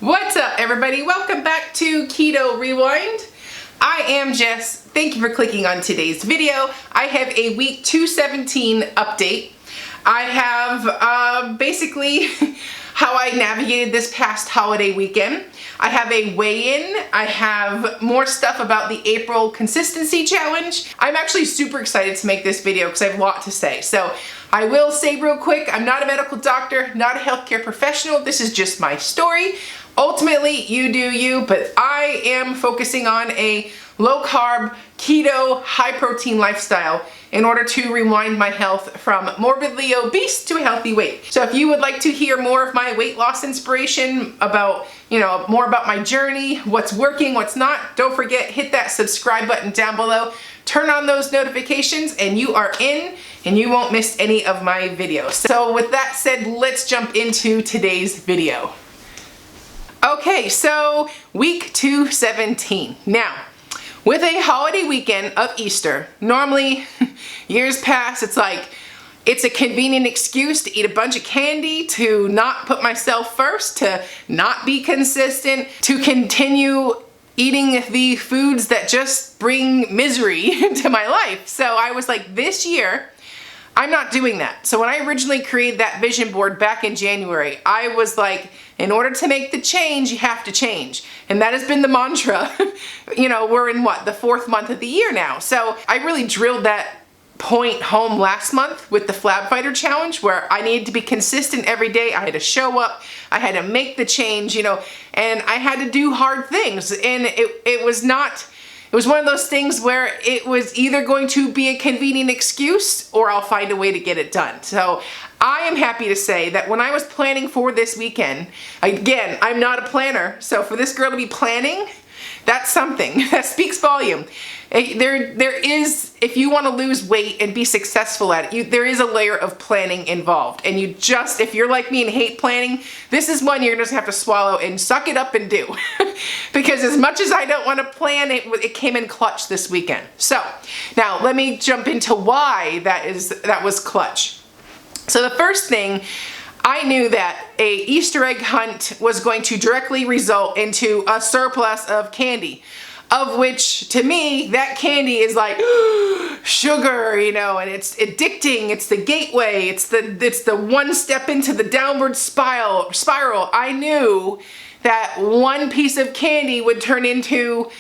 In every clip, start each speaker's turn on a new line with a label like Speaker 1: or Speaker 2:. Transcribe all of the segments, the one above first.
Speaker 1: What's up, everybody? Welcome back to Keto Rewind. I am Jess. Thank you for clicking on today's video. I have a week 217 update. I have basically how I navigated this past holiday weekend. I have a weigh-in. I have more stuff about the April consistency challenge. I'm actually super excited to make this video because I have a lot to say. So I will say real quick, I'm not a medical doctor, not a healthcare professional. This is just my story. Ultimately, you do you, but I am focusing on a low-carb, keto, high-protein lifestyle in order to rewind my health from morbidly obese to a healthy weight. So if you would like to hear more of my weight loss inspiration about, more about my journey, what's working, what's not, don't forget, hit that subscribe button down below. Turn on those notifications and you are in and you won't miss any of my videos. So with that said, let's jump into today's video. Okay, so week 217. Now, with a holiday weekend of Easter, normally years past, it's a convenient excuse to eat a bunch of candy, to not put myself first, to not be consistent, to continue eating the foods that just bring misery into my life. So I was like, this year, I'm not doing that. So when I originally created that vision board back in January, I was like, in order to make the change, you have to change. And that has been the mantra. We're in the 4th month of the year now. So I really drilled that point home last month with the Flab Fighter Challenge, where I needed to be consistent every day. I had to show up, I had to make the change, and I had to do hard things. And it was one of those things where it was either going to be a convenient excuse or I'll find a way to get it done. So I am happy to say that when I was planning for this weekend, again, I'm not a planner, so for this girl to be planning, that's something. That speaks volume. There is, if you want to lose weight and be successful at it, there is a layer of planning involved. And if you're like me and hate planning, this is one you're going to have to swallow and suck it up and do. Because as much as I don't want to plan, it came in clutch this weekend. So now let me jump into why that was clutch. So the first thing, I knew that a Easter egg hunt was going to directly result into a surplus of candy, of which, to me, that candy is like sugar, and it's addicting. It's the gateway. It's the one step into the downward spiral. I knew that one piece of candy would turn into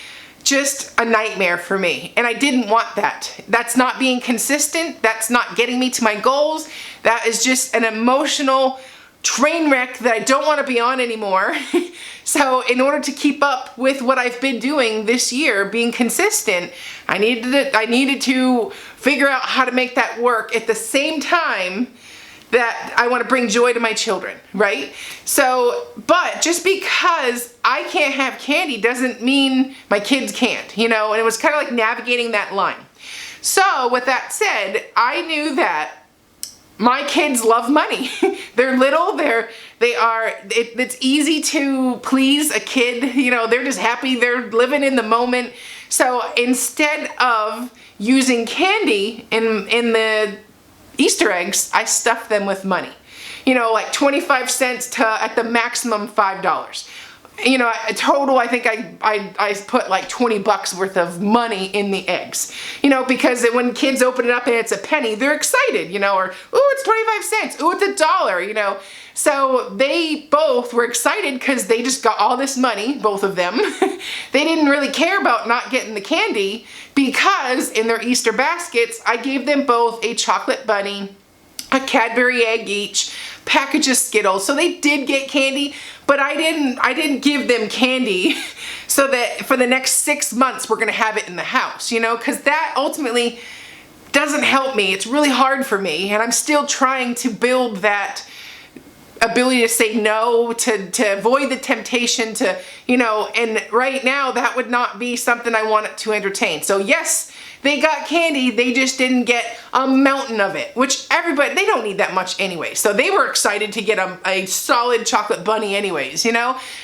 Speaker 1: just a nightmare for me. And I didn't want that. That's not being consistent. That's not getting me to my goals. That is just an emotional train wreck that I don't want to be on anymore. So in order to keep up with what I've been doing this year, being consistent, I needed to figure out how to make that work at the same time that I want to bring joy to my children, right? So, but just because I can't have candy doesn't mean my kids can't, and it was kind of like navigating that line. So with that said, I knew that my kids love money. They're little, it's easy to please a kid, they're just happy, they're living in the moment. So instead of using candy in the Easter eggs, I stuffed them with money. Like 25 cents to at the maximum $5. Total, I think I put like 20 bucks worth of money in the eggs. Because when kids open it up and it's a penny, they're excited, or, ooh, it's 25 cents, ooh, it's $1, So they both were excited because they just got all this money, both of them. They didn't really care about not getting the candy because in their Easter baskets, I gave them both a chocolate bunny, a Cadbury egg each, package of Skittles. So they did get candy, but I didn't give them candy so that for the next 6 months we're gonna have it in the house, because that ultimately doesn't help me. It's really hard for me, and I'm still trying to build that ability to say no, to avoid the temptation to, and right now that would not be something I wanted to entertain. So yes, they got candy, they just didn't get a mountain of it, which they don't need that much anyway. So they were excited to get a solid chocolate bunny anyways,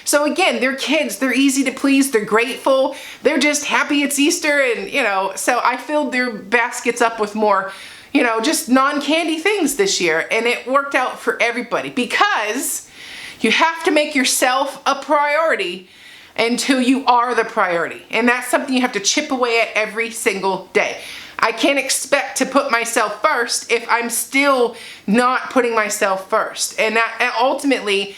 Speaker 1: So again, they're kids, they're easy to please, they're grateful, they're just happy it's Easter, and so I filled their baskets up with more just non-candy things this year, and it worked out for everybody because You have to make yourself a priority until you are the priority. And that's something you have to chip away at every single day. I can't expect to put myself first if I'm still not putting myself first. And ultimately,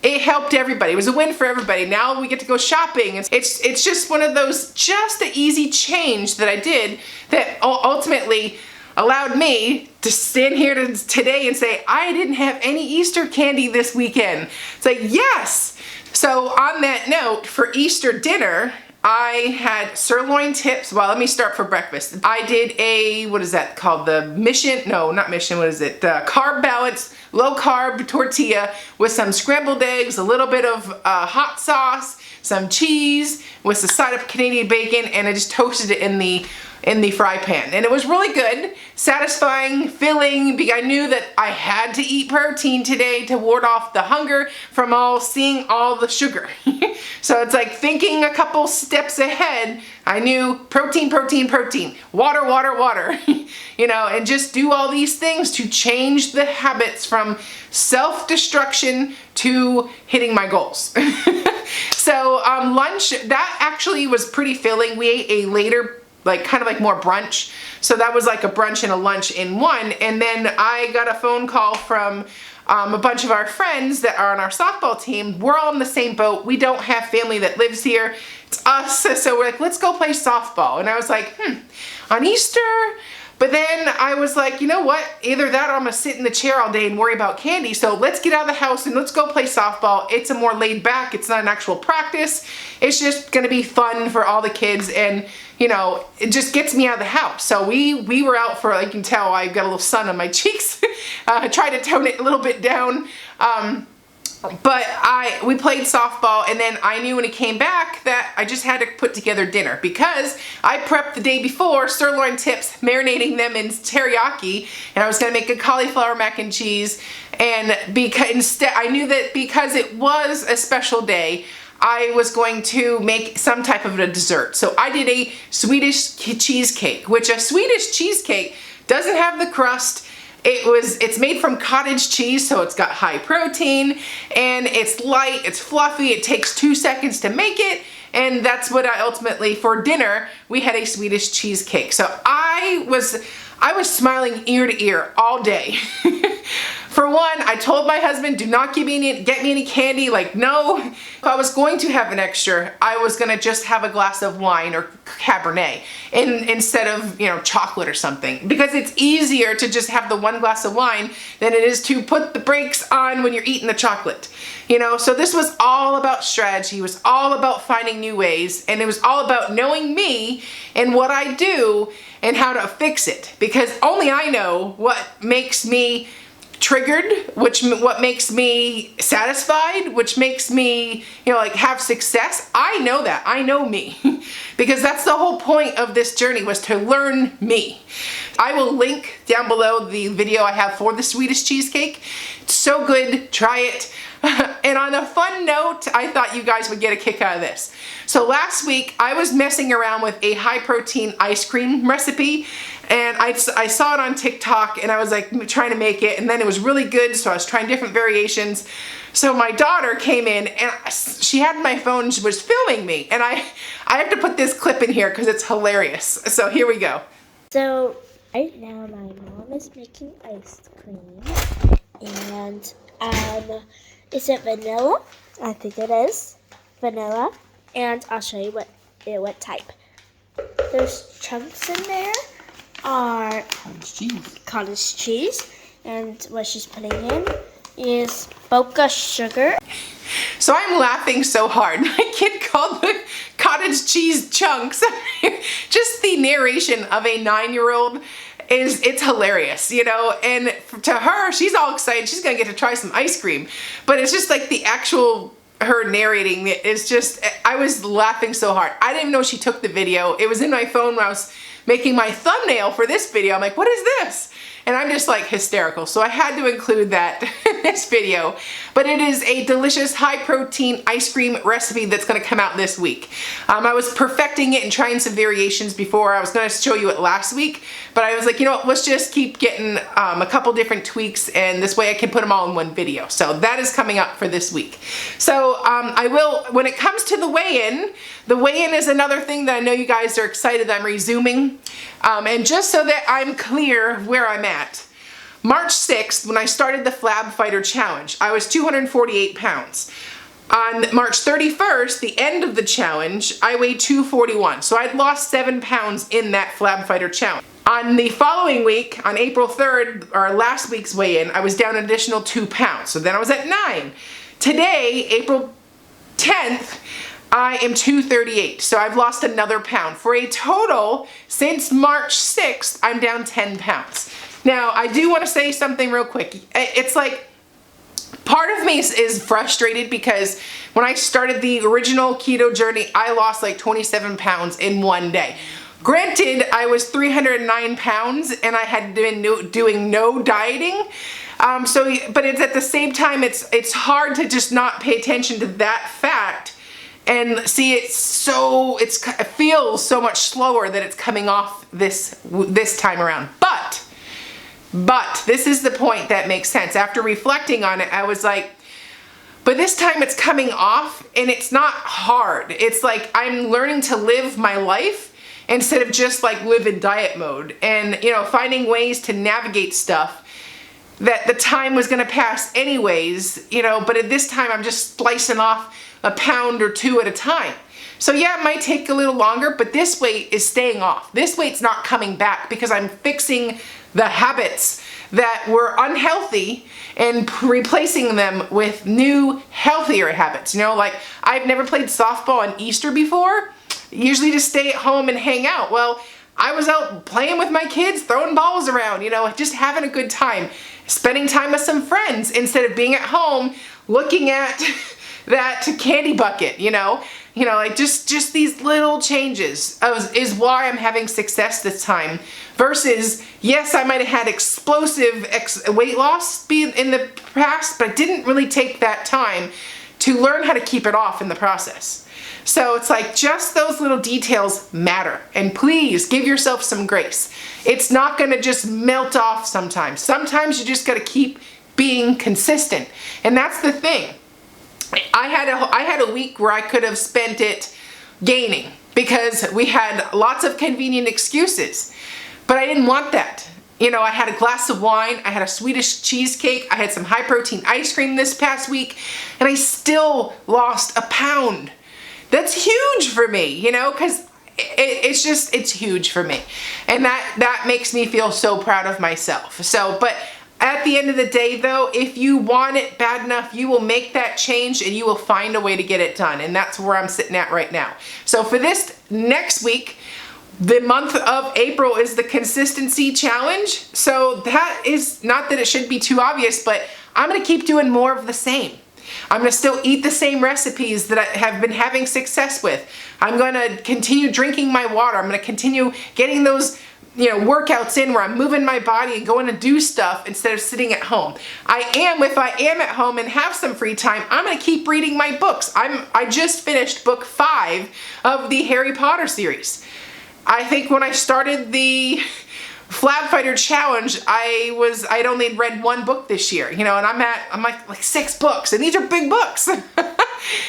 Speaker 1: it helped everybody. It was a win for everybody. Now we get to go shopping. It's just one of those, just an easy change that I did that ultimately allowed me to stand here today and say, I didn't have any Easter candy this weekend. It's like, yes. So on that note, for Easter dinner, I had sirloin tips. Well, let me start for breakfast. I did a, what is that called? The Mission, no, not Mission, what is it? Carb Balance, low carb tortilla with some scrambled eggs, a little bit of hot sauce, some cheese with a side of Canadian bacon, and I just toasted it in the fry pan. And it was really good, satisfying, filling, because I knew that I had to eat protein today to ward off the hunger from seeing all the sugar. So it's like thinking a couple steps ahead. I knew protein, protein, protein, water, water, water, you know, and just do all these things to change the habits from self-destruction to hitting my goals. So lunch, that actually was pretty filling. We ate a later, like kind of like more brunch. So that was like a brunch and a lunch in one. And then I got a phone call from a bunch of our friends that are on our softball team. We're all in the same boat. We don't have family that lives here. It's us. So we're like, let's go play softball. And I was like, on Easter? But then I was like, you know what? Either that or I'm gonna sit in the chair all day and worry about candy. So let's get out of the house and let's go play softball. It's a more laid back, it's not an actual practice. It's just gonna be fun for all the kids, and you know, it just gets me out of the house. So we were out for, like you can tell, I've got a little sun on my cheeks. I tried to tone it a little bit down. But we played softball, and then I knew when it came back that I just had to put together dinner because I prepped the day before sirloin tips, marinating them in teriyaki, and I was gonna make a cauliflower mac and cheese. And instead, I knew that because it was a special day, I was going to make some type of a dessert. So I did a Swedish cheesecake, which a Swedish cheesecake doesn't have the crust. It's made from cottage cheese, so it's got high protein, and it's light, it's fluffy, it takes 2 seconds to make it, and that's what I ultimately, for dinner, we had a Swedish cheesecake. So I was smiling ear to ear all day. For one, I told my husband, do not get me any candy. Like, no. If I was going to have an extra, I was gonna just have a glass of wine or Cabernet instead of, you know, chocolate or something. Because it's easier to just have the one glass of wine than it is to put the brakes on when you're eating the chocolate. You know, so this was all about strategy. It was all about finding new ways. And it was all about knowing me and what I do and how to fix it. Because only I know what makes me triggered, what makes me satisfied, which makes me, you know, like have success. I know that. I know me. Because that's the whole point of this journey, was to learn me. I will link down below the video I have for the Swedish cheesecake. It's so good. Try it. And on a fun note, I thought you guys would get a kick out of this. So last week, I was messing around with a high protein ice cream recipe, and I saw it on TikTok, and I was like trying to make it, and then it was really good, so I was trying different variations. So my daughter came in, and she had my phone, she was filming me, and I have to put this clip in here because it's hilarious. So here we go.
Speaker 2: So right now my mom is making ice cream, and is it vanilla? I think it is vanilla, and I'll show you what type. There's chunks in there are cottage cheese, and what she's putting in is Boca sugar.
Speaker 1: So I'm laughing so hard. My kid called the cottage cheese chunks. Just the narration of a 9-year-old it's hilarious, you know, and to her, she's all excited. She's gonna get to try some ice cream, but it's just like the actual, her narrating, it's just, I was laughing so hard. I didn't even know she took the video. It was in my phone when I was making my thumbnail for this video. I'm like, what is this? And I'm just like hysterical. So I had to include that. in this video, but it is a delicious high protein ice cream recipe that's gonna come out this week. I was perfecting it and trying some variations before. I was gonna show you it last week, but I was like, you know what, let's just keep getting a couple different tweaks, and this way I can put them all in one video. So that is coming up for this week. So I will, when it comes to the weigh-in is another thing that I know you guys are excited that I'm resuming. And just so that I'm clear where I'm at, March 6th, when I started the Flab Fighter Challenge, I was 248 pounds. On March 31st, the end of the challenge, I weighed 241. So I'd lost 7 pounds in that Flab Fighter Challenge. On the following week, on April 3rd, or last week's weigh-in, I was down an additional 2 pounds. So then I was at 9. Today, April 10th, I am 238, so I've lost another pound. For a total, since March 6th, I'm down 10 pounds. Now, I do want to say something real quick. It's like, part of me is frustrated because when I started the original keto journey, I lost like 27 pounds in one day. Granted, I was 309 pounds and I had been doing no dieting. But it's at the same time, it's hard to just not pay attention to that fact and see it feels so much slower that it's coming off this time around. But this is the point that makes sense. After reflecting on it, I was like, but this time it's coming off and it's not hard. It's like I'm learning to live my life instead of just like live in diet mode, and finding ways to navigate stuff that the time was gonna pass anyways, but at this time I'm just slicing off a pound or two at a time. So yeah, it might take a little longer, but this weight is staying off. This weight's not coming back because I'm fixing the habits that were unhealthy and replacing them with new, healthier habits. Like I've never played softball on Easter before. Usually just stay at home and hang out. Well, I was out playing with my kids, throwing balls around, just having a good time, spending time with some friends instead of being at home looking at that candy bucket, like just these little changes is why I'm having success this time. Versus, yes, I might have had explosive weight loss in the past, but I didn't really take that time to learn how to keep it off in the process. So it's like just those little details matter, and please give yourself some grace. It's not gonna just melt off sometimes. Sometimes you just gotta keep being consistent, and that's the thing. I had a week where I could have spent it gaining because we had lots of convenient excuses, but I didn't want that. I had a glass of wine, I had a Swedish cheesecake, I had some high protein ice cream this past week, and I still lost a pound. That's huge for me, because it's huge for me. And that makes me feel so proud of myself. But at the end of the day though, if you want it bad enough, you will make that change and you will find a way to get it done. And that's where I'm sitting at right now. So for this next week, the month of April is the consistency challenge. So that is not that it should be too obvious, but I'm gonna keep doing more of the same. I'm gonna still eat the same recipes that I have been having success with. I'm gonna continue drinking my water. I'm gonna continue getting those workouts in where I'm moving my body and going to do stuff instead of sitting at home. If I am at home and have some free time, I'm gonna keep reading my books. I just finished book 5 of the Harry Potter series. I think when I started the Flab Fighter Challenge, I'd only read 1 book this year, and I'm like 6 books, and these are big books.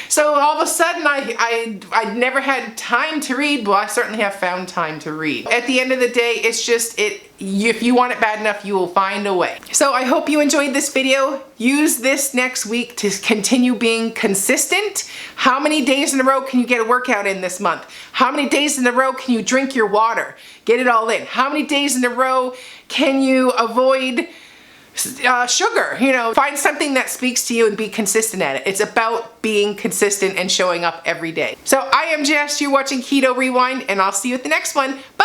Speaker 1: So all of a sudden I never had time to read. Well, I certainly have found time to read. At the end of the day, it's just if you want it bad enough, you will find a way. So I hope you enjoyed this video. Use this next week to continue being consistent. How many days in a row can you get a workout in this month? How many days in a row can you drink your water? Get it all in. How many days in a row can you avoid sugar? Find something that speaks to you and be consistent at it. It's about being consistent and showing up every day. So I am Jess, you're watching Keto Rewind, and I'll see you at the next one. Bye.